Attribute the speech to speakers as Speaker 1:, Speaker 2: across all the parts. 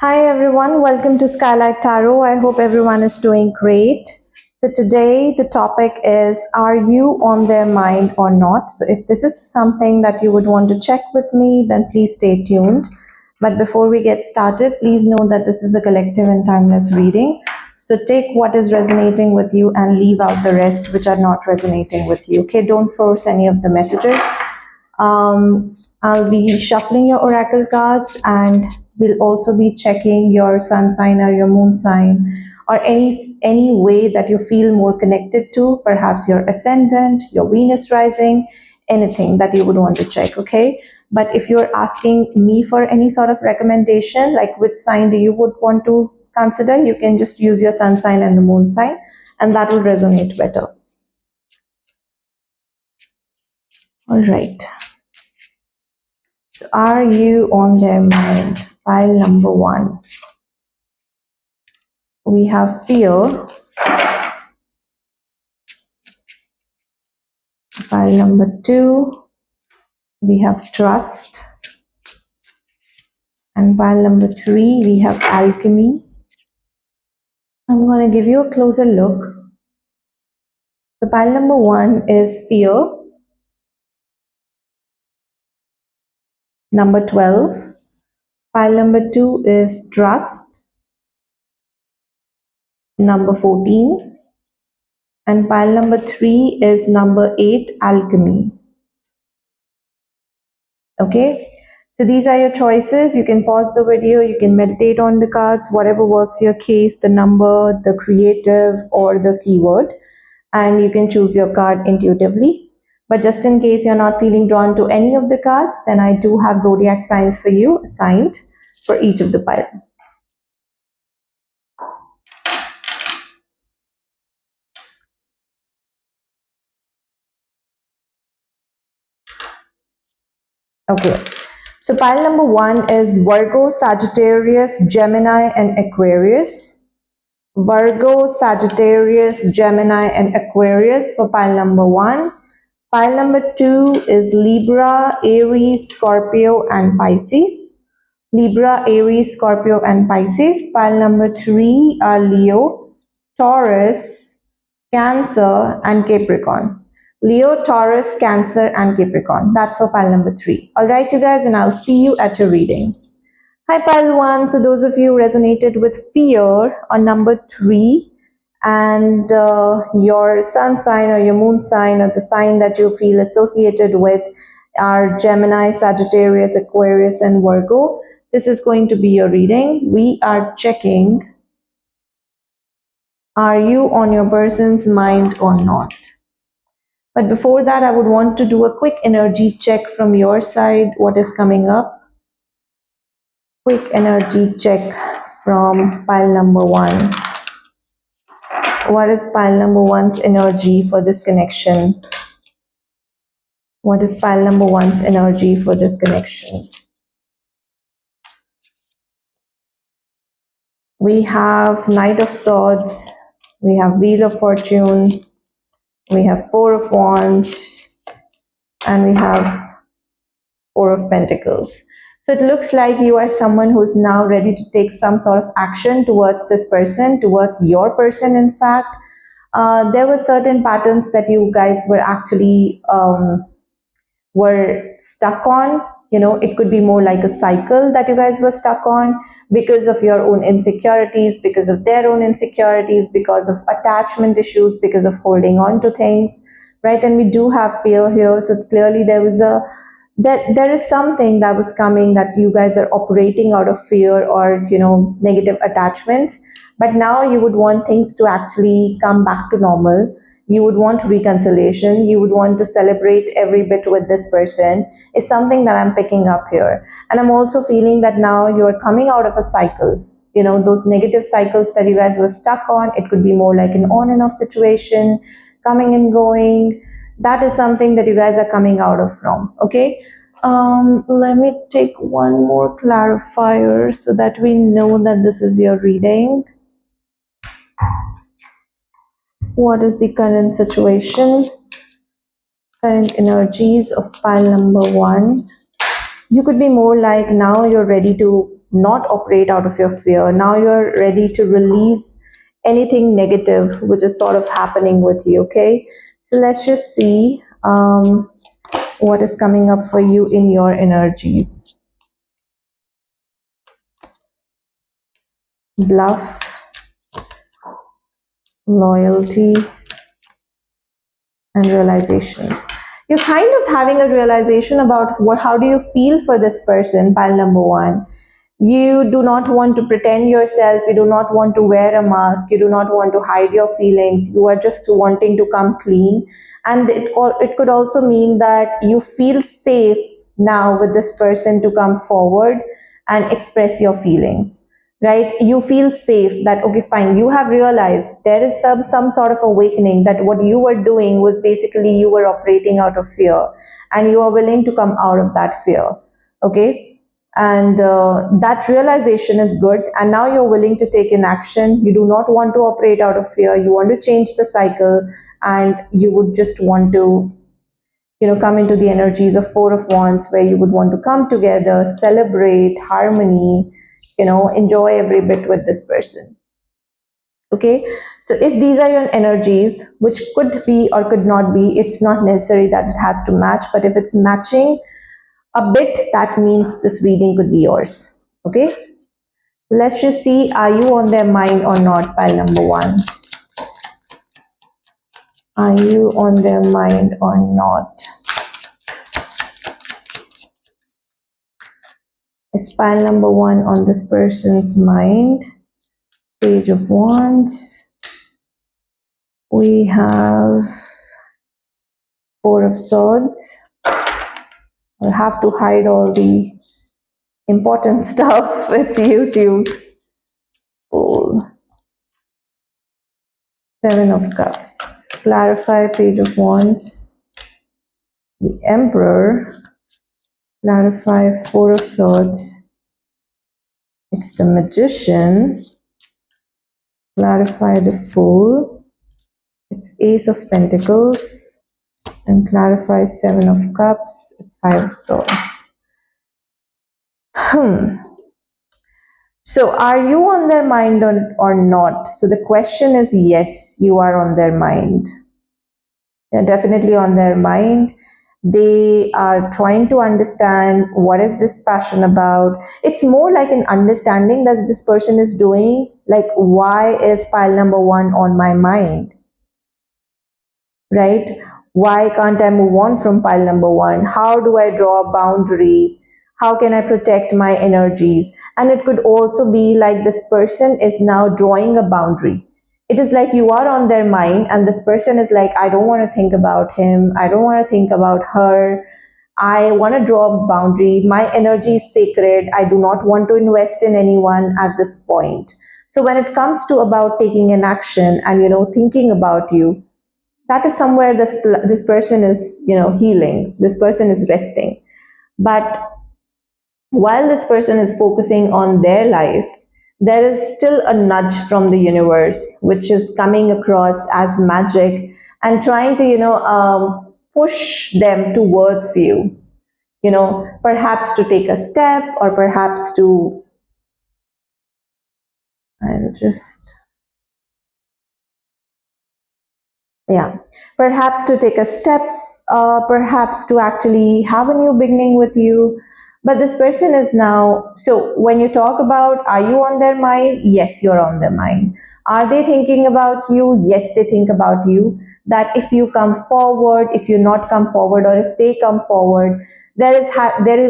Speaker 1: Hi everyone, welcome to Skylight Tarot. I hope everyone is doing great. So today the topic is, are you on their mind or not? So if this is something that you would want to check with me, then please stay tuned. But before we get started, please know that this is a collective and timeless reading. So take what is resonating with you and leave out the rest which are not resonating with you. Okay, don't force any of the messages. I'll be shuffling your oracle cards, and we'll also be checking your sun sign or your moon sign, or any way that you feel more connected to, perhaps your ascendant, your Venus rising, anything that you would want to check. Okay, but if you're asking me for any sort of recommendation, like which sign do you would want to consider, you can just use your sun sign and the moon sign, and that will resonate better. All right. So are you on their mind? Pile number 1. We have fear. Pile number 2. We have trust. And pile number 3, we have alchemy. I'm going to give you a closer look. So pile number 1 is fear. Number 12. Pile number 2 is trust. Number 14. And pile number 3 is number 8, alchemy. Okay, so these are your choices. You can pause the video, you can meditate on the cards, whatever works your case, the number, the creative, or the keyword, and you can choose your card intuitively. But just in case you're not feeling drawn to any of the cards, then I do have zodiac signs for you assigned for each of the pile. Okay, so pile number 1 is Virgo, Sagittarius, Gemini, and Aquarius. Virgo, Sagittarius, Gemini, and Aquarius for pile number 1. Pile number 2 is Libra, Aries, Scorpio, and Pisces. Libra, Aries, Scorpio, and Pisces. Pile number 3 are Leo, Taurus, Cancer, and Capricorn. Leo, Taurus, Cancer, and Capricorn. That's for pile number 3. All right, you guys, and I'll see you at your reading. Hi, pile 1. So those of you resonated with fear on number 3, and your sun sign or your moon sign or the sign that you feel associated with are Gemini, Sagittarius, Aquarius, and Virgo. This is going to be your reading. We are checking, are you on your person's mind or not? But before that, I would want to do a quick energy check from your side. What is coming up? Quick energy check from pile number 1. What is pile number 1's energy for this connection? What is pile number 1's energy for this connection? We have Knight of Swords, we have Wheel of Fortune, we have 4 of Wands, and we have 4 of Pentacles. So it looks like you are someone who's now ready to take some sort of action towards this person, towards your person. In fact, there were certain patterns that you guys were actually were stuck on. You know, it could be more like a cycle that you guys were stuck on because of your own insecurities, because of their own insecurities, because of attachment issues, because of holding on to things, right? And we do have fear here. So clearly there was there is something that was coming that you guys are operating out of fear or, you know, negative attachments. But now you would want things to actually come back to normal. You would want reconciliation. You would want to celebrate every bit with this person, is something that I'm picking up here. And I'm also feeling that now you're coming out of a cycle. You know, those negative cycles that you guys were stuck on, it could be more like an on and off situation, coming and going. That is something that you guys are coming out of from. Okay, let me take one more clarifier so that we know that this is your reading. What is the current situation, current energies of pile number 1? You could be more like now you're ready to not operate out of your fear. Now you're ready to release anything negative which is sort of happening with you. Okay, so let's just see what is coming up for you in your energies. Bluff, loyalty, and realizations. You're kind of having a realization about how do you feel for this person, pile number one. You do not want to pretend yourself, you do not want to wear a mask, you do not want to hide your feelings, you are just wanting to come clean. And it could also mean that you feel safe now with this person to come forward and express your feelings, right? You feel safe that, okay, fine, you have realized there is some sort of awakening that what you were doing was basically you were operating out of fear, and you are willing to come out of that fear. Okay, and that realization is good, and now you're willing to take in action. You do not want to operate out of fear, you want to change the cycle, and you would just want to come into the energies of Four of Wands, where you would want to come together, celebrate harmony, enjoy every bit with this person. Okay, so if these are your energies, which could be or could not be, it's not necessary that it has to match, but if it's matching a bit, that means this reading could be yours. Okay, so let's just see, are you on their mind or not, pile number one? Are you on their mind or not? Is pile number one on this person's mind? Page of Wands. We have Four of Swords. I'll have to hide all the important stuff. It's YouTube. Fool. Seven of Cups. Clarify, Page of Wands. The Emperor. Clarify, Four of Swords. It's the Magician. Clarify, the Fool. It's Ace of Pentacles. And clarify, Seven of Cups. It's Five of Swords. So are you on their mind or not? So the question is, yes, you are on their mind. You're definitely on their mind. They are trying to understand what is this passion about. It's more like an understanding that this person is doing, like, why is pile number one on my mind? Right? Why can't I move on from pile number one? How do I draw a boundary? How can I protect my energies? And it could also be like this person is now drawing a boundary. It is like you are on their mind, and this person is like, I don't want to think about him. I don't want to think about her. I want to draw a boundary. My energy is sacred. I do not want to invest in anyone at this point. So when it comes to about taking an action and, thinking about you, that is somewhere this person is, healing. This person is resting. But while this person is focusing on their life, there is still a nudge from the universe, which is coming across as magic and trying to, push them towards you, perhaps to take a step, or perhaps to, I'll just, yeah, perhaps to take a step, perhaps to actually have a new beginning with you. But this person is now, so when you talk about, are you on their mind? Yes, you're on their mind. Are they thinking about you? Yes, they think about you. That if you come forward, if you not come forward, or if they come forward, there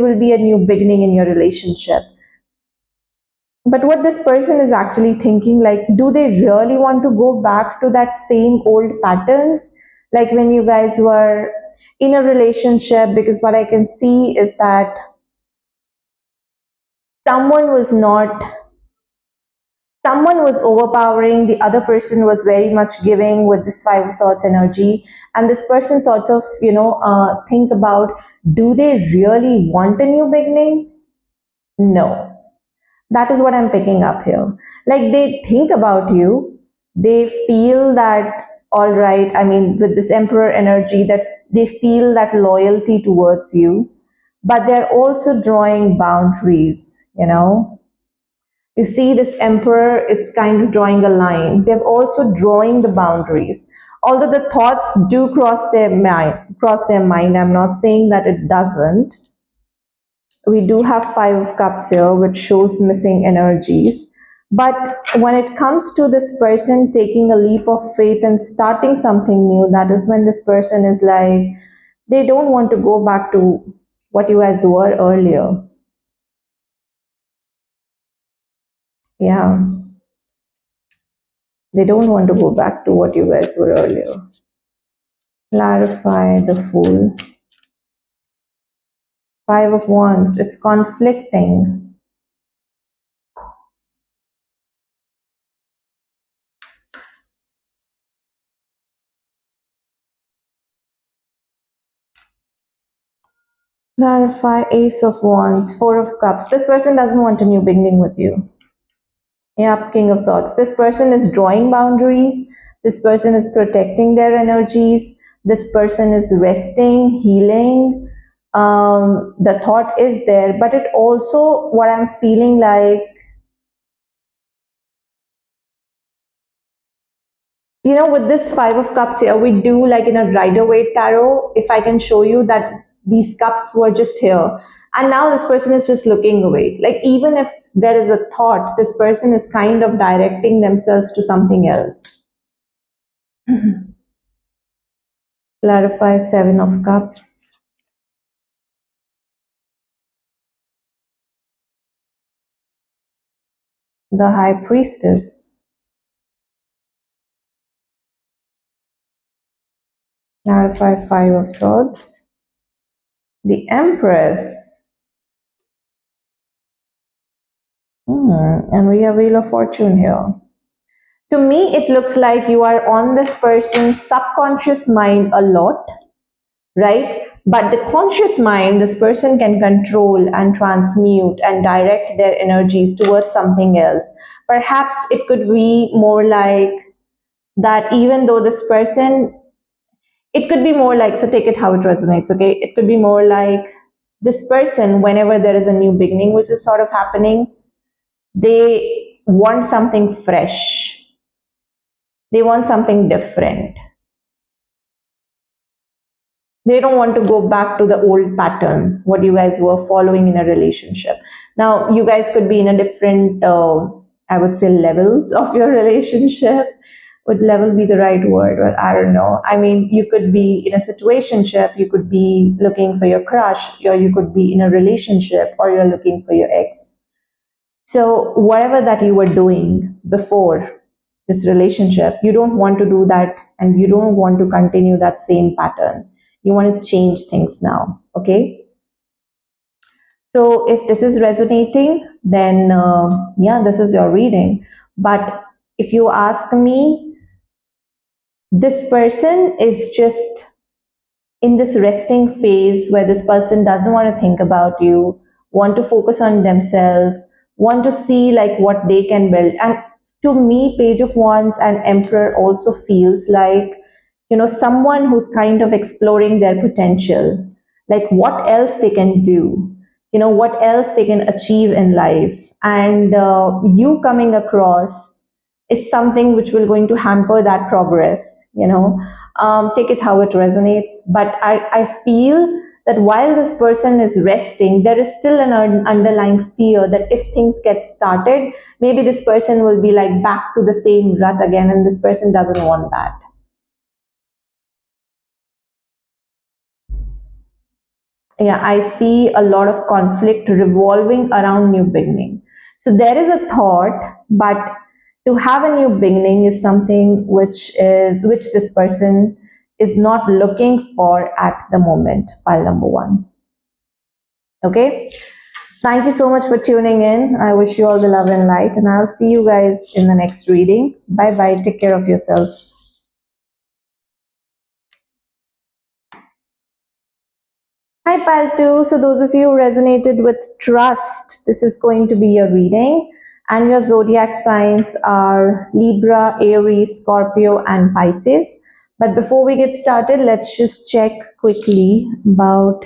Speaker 1: will be a new beginning in your relationship. But what this person is actually thinking, like, do they really want to go back to that same old patterns, like when you guys were in a relationship? Because what I can see is that someone was overpowering, the other person was very much giving with this Five of Swords energy, and this person sort of, think about, do they really want a new beginning? No. That is what I'm picking up here. Like, they think about you, they feel that, all right, I mean, with this Emperor energy, that they feel that loyalty towards you, but they're also drawing boundaries, You see this emperor, it's kind of drawing a line. They're also drawing the boundaries. Although the thoughts do cross their mind, I'm not saying that it doesn't. We do have Five of Cups here, which shows missing energies. But when it comes to this person taking a leap of faith and starting something new, that is when this person is like, they don't want to go back to what you guys were earlier. Yeah, they don't want to go back to what you guys were earlier. Clarify the Fool. Five of Wands, it's conflicting. Clarify Ace of Wands, Four of Cups. This person doesn't want a new beginning with you. Yep, King of Swords. This person is drawing boundaries. This person is protecting their energies. This person is resting, healing. The thought is there, but it also, what I'm feeling like, with this Five of Cups here, we do like in a Rider-Waite tarot. If I can show you that these cups were just here, and now this person is just looking away. Like, even if there is a thought, this person is kind of directing themselves to something else. Clarify Seven of Cups. The High Priestess. Clarify Five of Swords. The Empress. And we have Wheel of Fortune here. To me, it looks like you are on this person's subconscious mind a lot, right? But the conscious mind, this person can control and transmute and direct their energies towards something else. Perhaps it could be more like that, even though this person, it could be more like, so take it how it resonates, okay? It could be more like this person, whenever there is a new beginning which is sort of happening, they want something fresh. They want something different. They don't want to go back to the old pattern, what you guys were following in a relationship. Now, you guys could be in a different, I would say, levels of your relationship. Would level be the right word? Well, I don't know. I mean, you could be in a situationship, you could be looking for your crush, or you could be in a relationship, or you're looking for your ex. So, whatever that you were doing before this relationship, you don't want to do that, and you don't want to continue that same pattern. You want to change things now, okay? So if this is resonating, then yeah, this is your reading. But if you ask me, this person is just in this resting phase where this person doesn't want to think about you, want to focus on themselves, want to see like what they can build. And to me, Page of Wands and Emperor also feels like, someone who's kind of exploring their potential, like what else they can do, what else they can achieve in life. And you coming across is something which will going to hamper that progress. Take it how it resonates. But I feel that while this person is resting, there is still an underlying fear that if things get started, maybe this person will be like back to the same rut again, and this person doesn't want that. Yeah, I see a lot of conflict revolving around new beginning. So there is a thought, but to have a new beginning is something which this person is not looking for at the moment. Pile number one. Okay. Thank you so much for tuning in. I wish you all the love and light, and I'll see you guys in the next reading. Bye bye. Take care of yourself. Hi, Paltu. So, those of you who resonated with trust, this is going to be your reading. And your zodiac signs are Libra, Aries, Scorpio, and Pisces. But before we get started, let's just check quickly about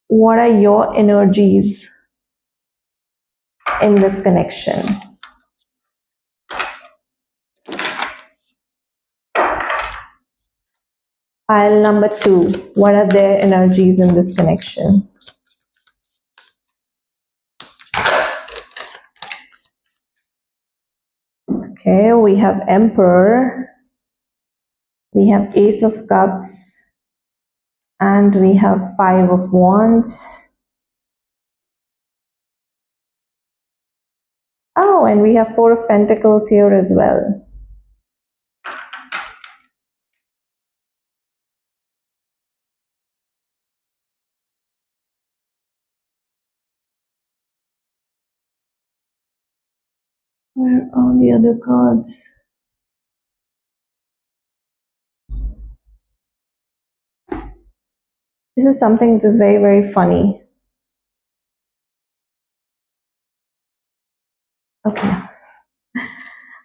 Speaker 1: what are your energies. in this connection? Pile number 2, what are their energies in this connection? Okay, we have Emperor, we have Ace of Cups, and we have Five of Wands. Oh, and we have Four of Pentacles here as well. Where are the other cards? This is something which is very, very funny. Okay.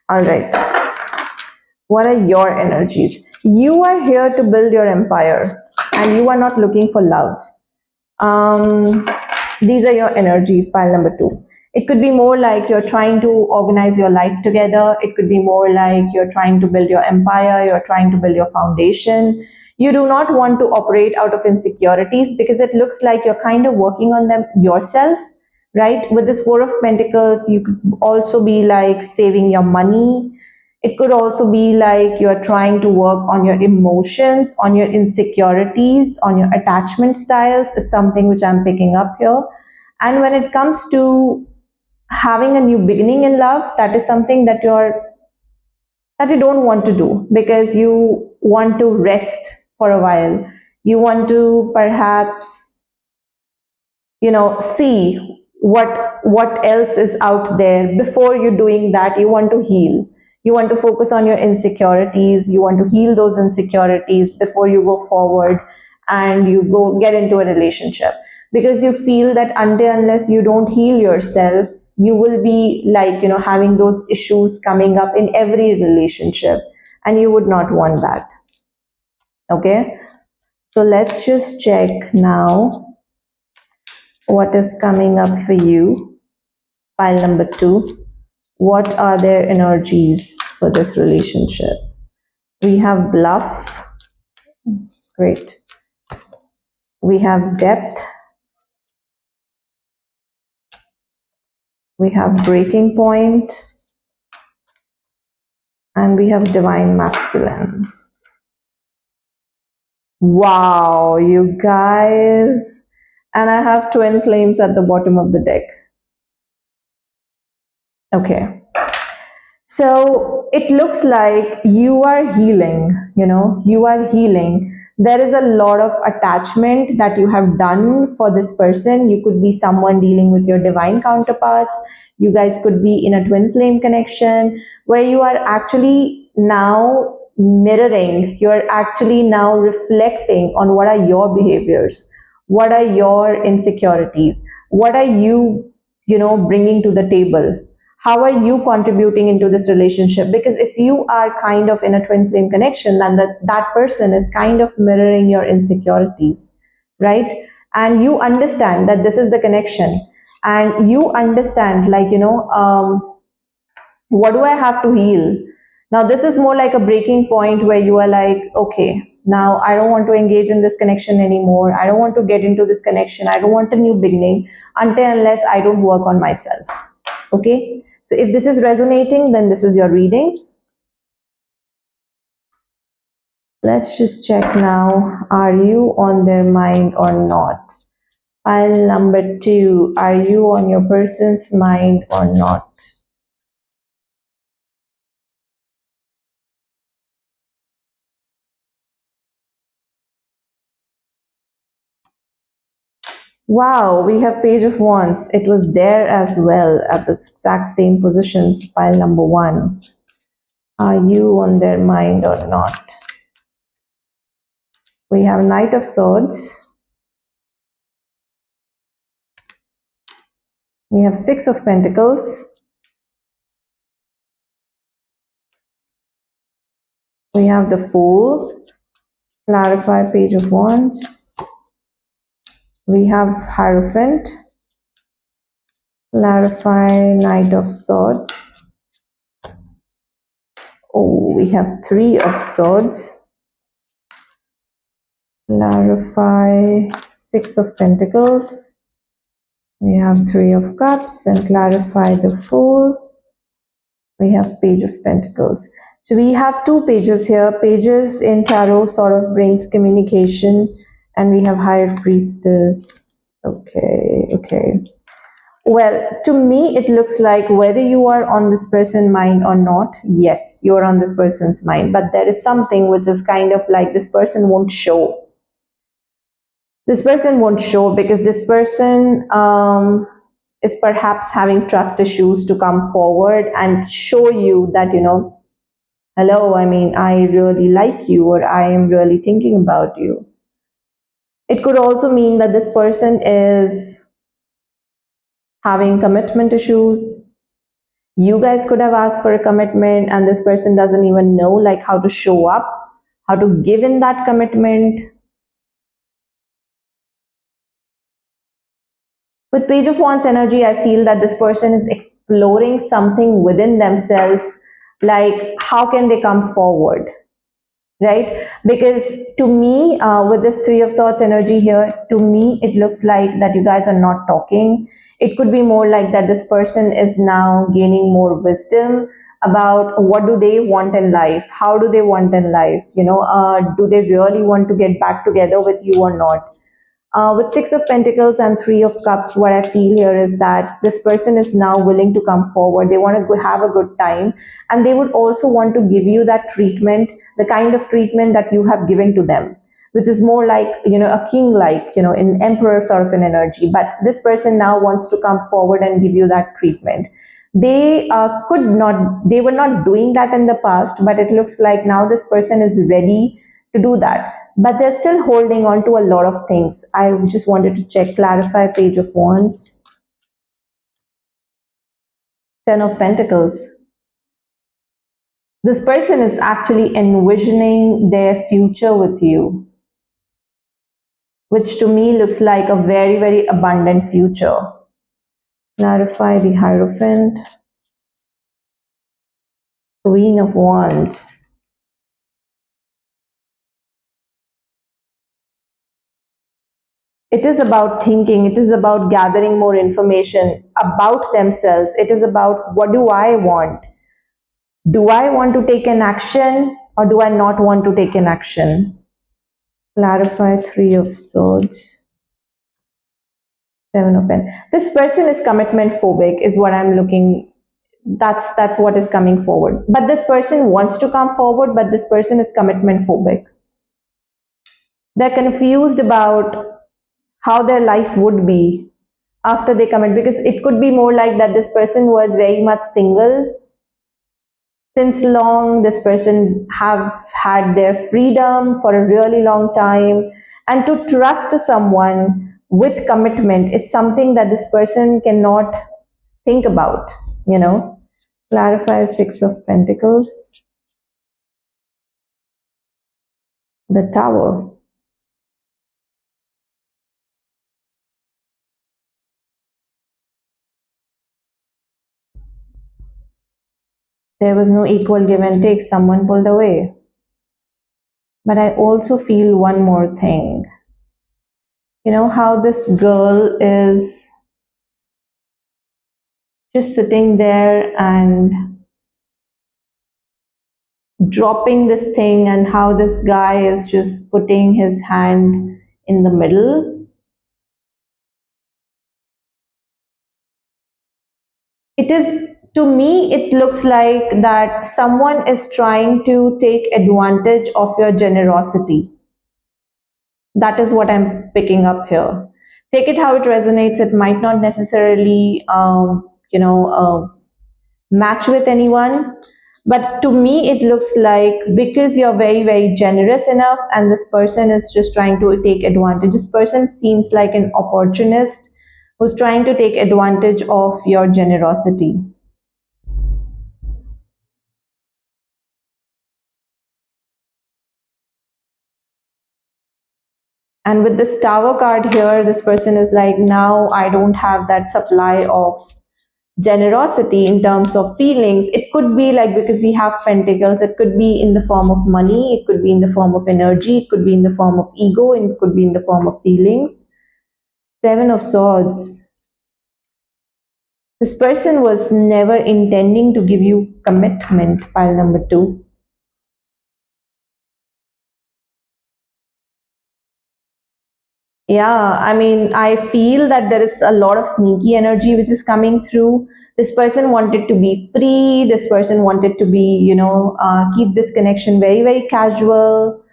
Speaker 1: All right. What are your energies? You are here to build your empire and you are not looking for love. These are your energies, pile number 2. It could be more like you're trying to organize your life together. It could be more like you're trying to build your empire, you're trying to build your foundation. You do not want to operate out of insecurities because it looks like you're kind of working on them yourself, right? With this Four of Pentacles, you could also be like saving your money. It could also be like you're trying to work on your emotions, on your insecurities, on your attachment styles, is something which I'm picking up here. And when it comes to having a new beginning in love, that is something that you don't want to do because you want to rest for a while. You want to perhaps see what else is out there. Before you doing that, you want to heal, you want to focus on your insecurities, you want to heal those insecurities before you go forward and you go get into a relationship, because you feel that until unless you don't heal yourself, you will be like having those issues coming up in every relationship, and you would not want that. Okay, so let's just check now what is coming up for you. Pile number 2. What are their energies for this relationship? We have bluff. Great. We have depth. We have breaking point. And we have divine masculine. Wow, you guys. And I have twin flames at the bottom of the deck. Okay. So it looks like you are healing, you are healing. There is a lot of attachment that you have done for this person. You could be someone dealing with your divine counterparts. You guys could be in a twin flame connection where you are actually now mirroring, you're actually now reflecting on what are your behaviors, what are your insecurities, what are bringing to the table, how are you contributing into this relationship. Because if you are kind of in a twin flame connection, then that person is kind of mirroring your insecurities, right? And you understand that this is the connection, and you understand what do I have to heal. Now this is more like a breaking point where you are like, okay, now I don't want to engage in this connection anymore, I don't want to get into this connection, I don't want a new beginning until unless I don't work on myself. Okay, so if this is resonating, then this is your reading. Let's just check now. Are you on their mind or not? Pile number 2. Are you on your person's mind or not? Wow, we have Page of Wands. It was there as well at the exact same position. Pile number 1. Are you on their mind or not? We have Knight of Swords. We have Six of Pentacles. We have the Fool. Clarify, Page of Wands. We have Hierophant. Clarify Knight of Swords. Oh, we have Three of Swords. Clarify Six of Pentacles. We have Three of Cups, and clarify the Fool. We have Page of Pentacles. So we have two pages here. Pages in tarot sort of brings communication, and we have Higher Priestess. Okay. Well, to me, it looks like whether you are on this person's mind or not, yes, you are on this person's mind. But there is something which is kind of like this person won't show. This person won't show because this person is perhaps having trust issues to come forward and show you that, hello, I mean, I really like you, or I am really thinking about you. It could also mean that this person is having commitment issues. You guys could have asked for a commitment and this person doesn't even know like how to show up, how to give in that commitment. With Page of Wands energy, I feel that this person is exploring something within themselves, like how can they come forward, right? Because to me, with this Three of Swords energy here, to me, it looks like that you guys are not talking. It could be more like that this person is now gaining more wisdom about what do they want in life, how do they want in life, do they really want to get back together with you or not. With Six of Pentacles and Three of Cups, what I feel here is that this person is now willing to come forward. They want to have a good time, and they would also want to give you that treatment, the kind of treatment that you have given to them, which is more like, a king, like, an emperor sort of an energy. But this person now wants to come forward and give you that treatment. They were not doing that in the past, but it looks like now this person is ready to do that, but they're still holding on to a lot of things. I just wanted to check, clarify Page of Wands. Ten of Pentacles. This person is actually envisioning their future with you, which to me looks like a very, very abundant future. Clarify the Hierophant. Queen of Wands. It is about thinking, it is about gathering more information about themselves. It is about what do I want? Do I want to take an action or do I not want to take an action? Clarify Three of Swords. Seven of Pentacles. This person is commitment phobic is what I'm looking. That's what is coming forward. But this person wants to come forward, but this person is commitment phobic. They're confused about how their life would be after they commit, because it could be more like that this person was very much single since long. This person have had their freedom for a really long time, and to trust someone with commitment is something that this person cannot think about. Clarify Six of Pentacles. The Tower. There was no equal give and take, someone pulled away. But I also feel one more thing. How this girl is just sitting there and dropping this thing, and how this guy is just putting his hand in the middle. It is, to me, it looks like that someone is trying to take advantage of your generosity. That is what I'm picking up here. Take it how it resonates. It might not necessarily, match with anyone, but to me it looks like because you're very, very generous enough and this person is just trying to take advantage. This person seems like an opportunist who's trying to take advantage of your generosity. And with this Tower card here, this person is like, now I don't have that supply of generosity in terms of feelings. It could be like, because we have pentacles, it could be in the form of money, it could be in the form of energy, it could be in the form of ego, and it could be in the form of feelings. Seven of Swords. This person was never intending to give you commitment, pile number 2. Yeah, I mean, I feel that there is a lot of sneaky energy which is coming through. This person wanted to be free. This person wanted to be, keep this connection very, very casual.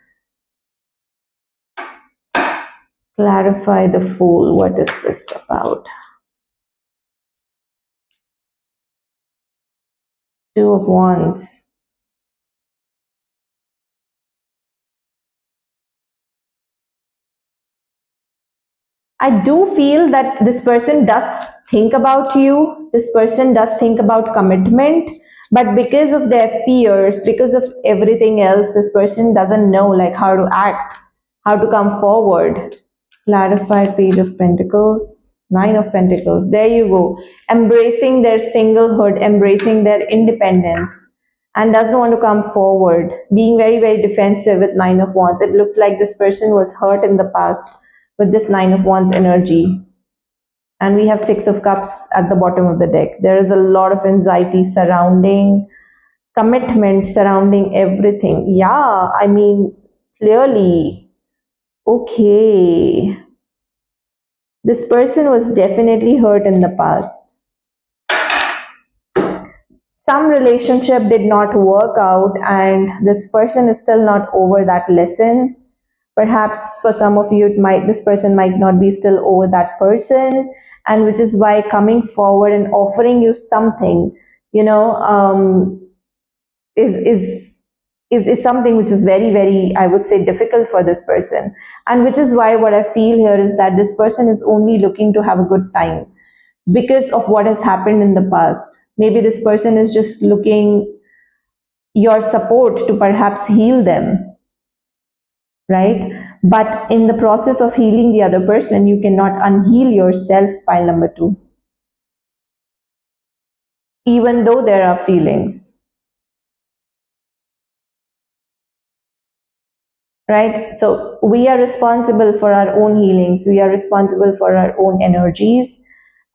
Speaker 1: Clarify the Fool. What is this about? Two of Wands. I do feel that this person does think about you. This person does think about commitment, but because of their fears, because of everything else, this person doesn't know like how to act, how to come forward. Clarify Page of Pentacles, Nine of Pentacles. There you go. Embracing their singlehood, embracing their independence, and doesn't want to come forward. Being very, very defensive with Nine of Wands. It looks like this person was hurt in the past with this Nine of Wands energy. And we have Six of Cups at the bottom of the deck. There is a lot of anxiety surrounding commitment, surrounding everything. Yeah, I mean, clearly, okay. This person was definitely hurt in the past. Some relationship did not work out, and this person is still not over that lesson. Perhaps for some of you, this person might not be still over that person, and which is why coming forward and offering you something, you know, is is is something which is very, very, I would say, difficult for this person. And which is why what I feel here is that this person is only looking to have a good time because of what has happened in the past. Maybe this person is just looking your support to perhaps heal them, right? But in the process of healing the other person, you cannot unheal yourself, pile number 2, even though there are feelings, right? So we are responsible for our own healings, we are responsible for our own energies.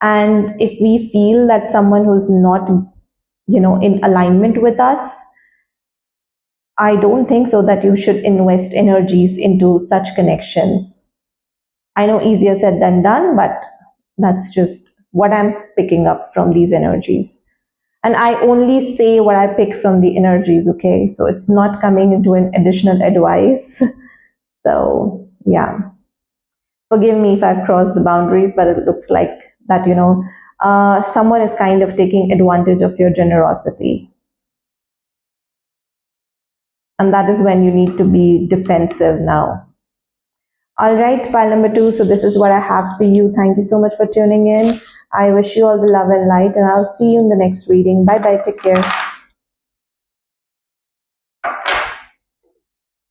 Speaker 1: And if we feel that someone who's not, in alignment with us, I don't think so that you should invest energies into such connections. I know easier said than done, but that's just what I'm picking up from these energies. And I only say what I pick from the energies, okay? So it's not coming into an additional advice. So, yeah. Forgive me if I've crossed the boundaries, but it looks like that, someone is kind of taking advantage of your generosity. And that is when you need to be defensive now. All right, pile number 2. So this is what I have for you. Thank you so much for tuning in. I wish you all the love and light, and I'll see you in the next reading. Bye bye. Take care.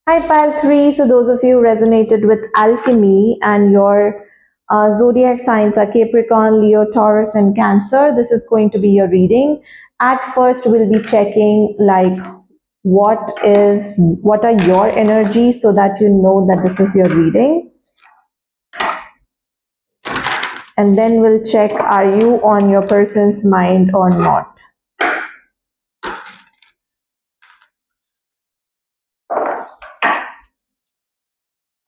Speaker 1: Hi, pile 3. So those of you who resonated with Alchemy and your zodiac signs are Capricorn, Leo, Taurus, and Cancer, this is going to be your reading. At first, we'll be checking like what are your energies so that you know that this is your reading. And then we'll check, are you on your person's mind or not?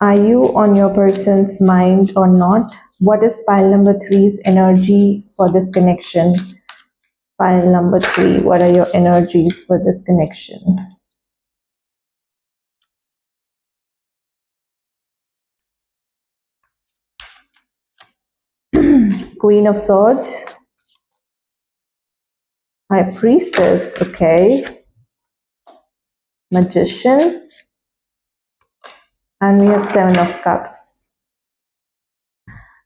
Speaker 1: Are you on your person's mind or not? What is pile number 3's energy for this connection? Pile number 3, what are your energies for this connection? Queen of Swords, High Priestess, okay, Magician, and we have Seven of Cups.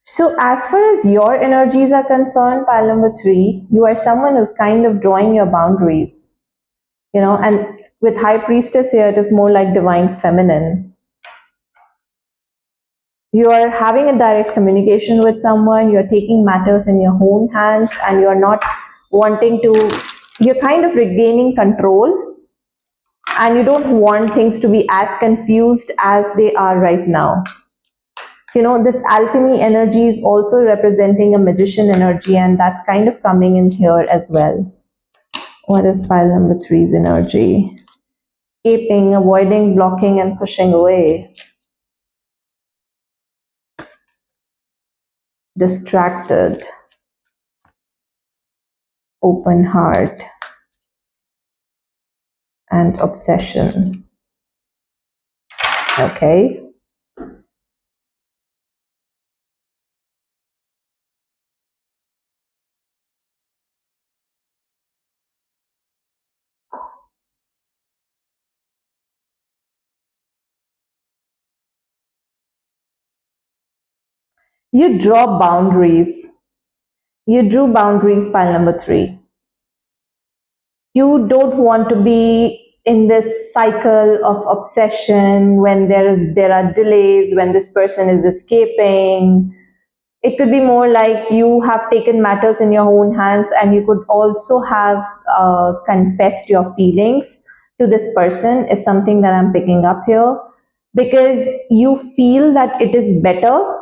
Speaker 1: So as far as your energies are concerned, pile number 3, you are someone who's kind of drawing your boundaries, and with High Priestess here, it is more like divine feminine. You are having a direct communication with someone, you're taking matters in your own hands, and you're not wanting to, you're kind of regaining control, and you don't want things to be as confused as they are right now. This alchemy energy is also representing a magician energy, and that's kind of coming in here as well. What is pile number three's energy? Escaping, avoiding, blocking, and pushing away. Distracted. Open heart. And obsession. Okay. You draw boundaries. You drew boundaries, pile number three. You don't want to be in this cycle of obsession when there are delays, when this person is escaping. It could be more like you have taken matters in your own hands, and you could also have confessed your feelings to this person, is something that I'm picking up here, because you feel that it is better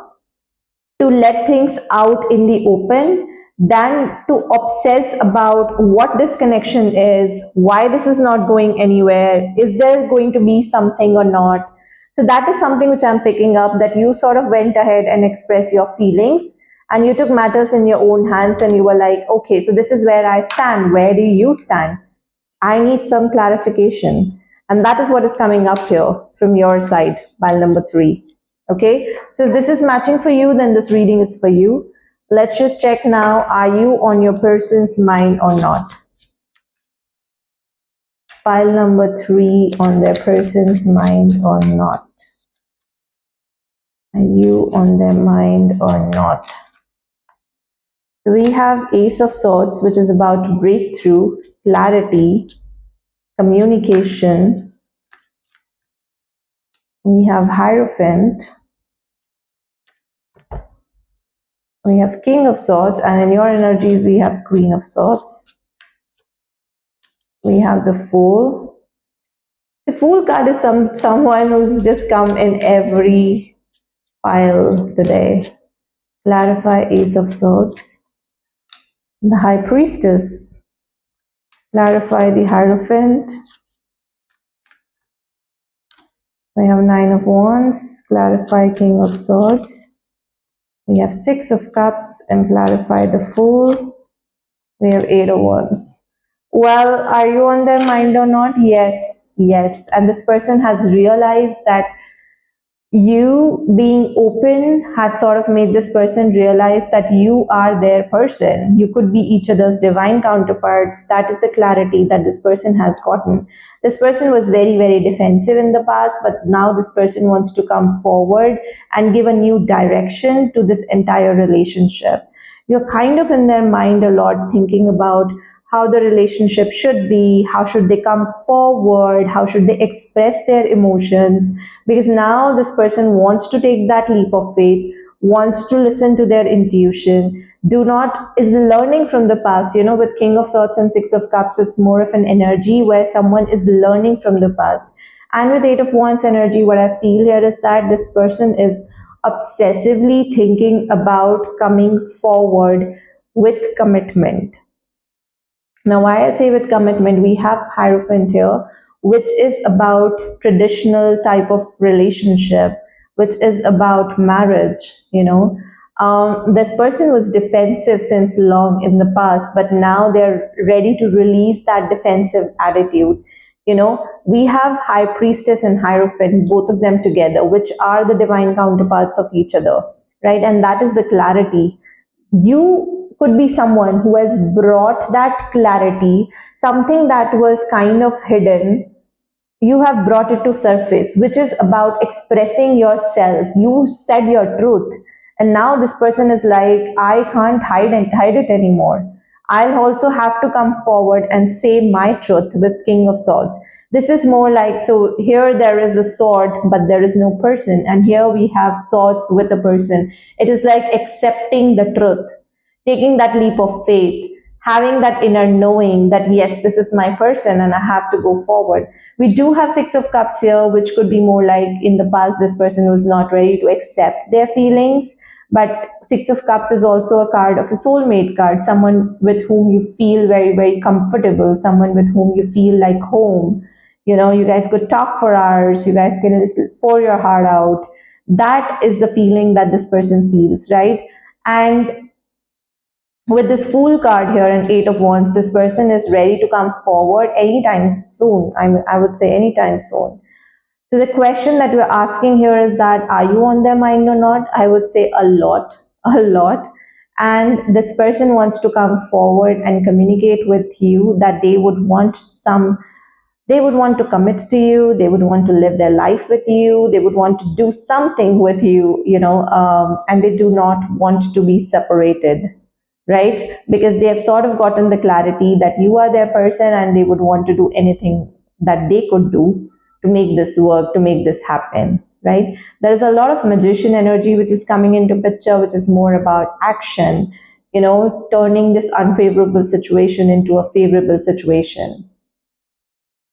Speaker 1: to let things out in the open than to obsess about what this connection is, why this is not going anywhere, is there going to be something or not. So that is something which I'm picking up, that you sort of went ahead and expressed your feelings, and you took matters in your own hands, and you were like, okay, so this is where I stand. Where do you stand? I need some clarification. And that is what is coming up here from your side, pile number three. Okay, so this is matching for you, then this reading is for you. Let's just check now, are you on your person's mind or not? Pile number three, on their person's mind or not? Are you on their mind or not? So we have Ace of Swords, which is about breakthrough, clarity, communication. We have Hierophant. We have King of Swords, and in your energies we have Queen of Swords. We have the Fool. The Fool card is someone who's just come in every pile today. Clarify, Ace of Swords. The High Priestess. Clarify, the Hierophant. We have Nine of Wands. Clarify, King of Swords. We have Six of Cups and clarify, the Fool. We have Eight of Wands. Well, are you on their mind or not? Yes, yes. And this person has realized that you being open has sort of made this person realize that you are their person. You could be each other's divine counterparts. That is the clarity that this person has gotten. This person was very, very defensive in the past, but now this person wants to come forward and give a new direction to this entire relationship. You're kind of in their mind a lot, thinking about how the relationship should be, how should they come forward, how should they express their emotions, because now this person wants to take that leap of faith, wants to listen to their intuition, is learning from the past. With King of Swords and Six of Cups, it's more of an energy where someone is learning from the past. And with Eight of Wands energy, what I feel here is that this person is obsessively thinking about coming forward with commitment. Now, why I say with commitment, we have Hierophant here, which is about traditional type of relationship, which is about marriage. This person was defensive since long in the past, but now they're ready to release that defensive attitude. We have High Priestess and Hierophant, both of them together, which are the divine counterparts of each other, right? And that is the clarity. You could be someone who has brought that clarity, something that was kind of hidden. You have brought it to surface, which is about expressing yourself. You said your truth, and now this person is like, I can't hide it anymore. I'll also have to come forward and say my truth with King of Swords. This is more like, so here there is a sword, but there is no person, and here we have swords with a person. It is like accepting the truth, taking that leap of faith, having that inner knowing that yes, this is my person and I have to go forward. We do have Six of Cups here, which could be more like in the past this person was not ready to accept their feelings. But Six of Cups is also a card of a soulmate card, someone with whom you feel very, very comfortable, someone with whom you feel like home. You know, you guys could talk for hours, you guys can just pour your heart out. That is the feeling that this person feels, right? And with this Fool card here and Eight of Wands, this person is ready to come forward anytime soon. I would say anytime soon. So the question that we're asking here is that are you on their mind or not? I would say a lot, a lot. And this person wants to come forward and communicate with you that they would want to commit to you, they would want to live their life with you, they would want to do something with you, and they do not want to be separated, right? Because they have sort of gotten the clarity that you are their person and they would want to do anything that they could do to make this work, to make this happen, right? There is a lot of magician energy which is coming into picture, which is more about action, turning this unfavorable situation into a favorable situation,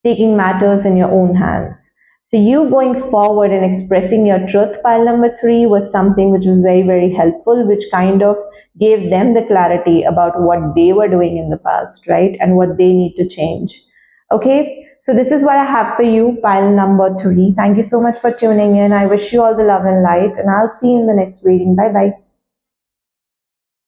Speaker 1: taking matters in your own hands. So, you going forward and expressing your truth, pile number three, was something which was very, very helpful, which kind of gave them the clarity about what they were doing in the past, right? And what they need to change. Okay, so this is what I have for you, pile number three. Thank you so much for tuning in. I wish you all the love and light, and I'll see you in the next reading. Bye bye.